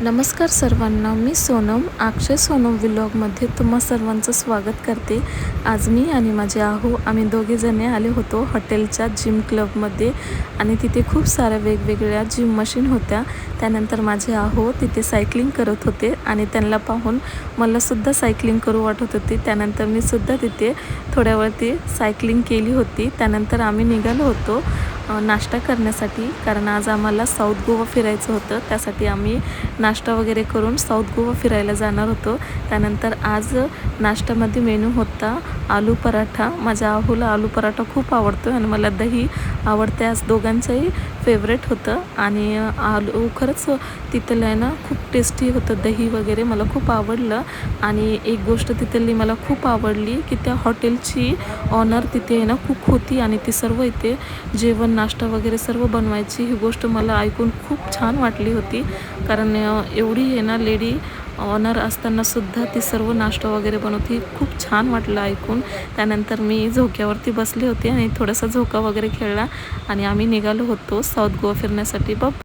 नमस्कार सर्वांना, मी सोनम अक्षय सोनम व्लॉगमध्ये तुम्हा सर्वांचं स्वागत करते। आज मी आणि माझे आहो आम्ही दोघेजणे आले होतो हॉटेलच्या जिम क्लबमध्ये आणि तिथे खूप साऱ्या वेगवेगळ्या जिम मशीन होत्या। त्यानंतर माझे आहो तिथे सायकलिंग करत होते आणि त्यांना पाहून मला सुद्धा सायकलिंग करू वाटत होती। त्यानंतर मी सुद्धा तिथे थोड्या वेळ सायकलिंग केली होती। त्यानंतर आम्ही निघालो होतो नाश्ता करण्यासाठी, कारण आज आम्हाला साऊथ गोवा फिरायचं होतं। त्यासाठी आम्ही नाश्ता वगैरे करून साऊथ गोवा फिरायला जाणार होतो। त्यानंतर आज नाश्त्यामध्ये मेनू होता आलू पराठा। माझ्या आहोला आलू पराठा खूप आवडतो आणि मला दही आवडते, आज दोघांचंही फेवरेट होतं। आणि आलू खरंच तिथलं आहे ना खूप टेस्टी होतं, दही वगैरे मला खूप आवडलं। आणि एक गोष्ट तिथली मला खूप आवडली की त्या हॉटेलची ऑनर तिथे आहे ना कुक होती आणि ती सर्व इथे जेवण नाश्ता वगैरे सर्व बनवायची। ही गोष्ट मला ऐकून खूप छान वाटली होती, कारण एवढी आहे ना लेडी ऑनर असताना सुद्धा ती सर्व नाश्ता वगैरे बनवती। खूप छान वाटलं ऐकून। त्यानंतर मी झोक्यावरती बसले होते आणि थोडासा झोका वगैरे खेळला आणि आम्ही निघालो होतो साऊथ गोवा फिरण्यासाठी।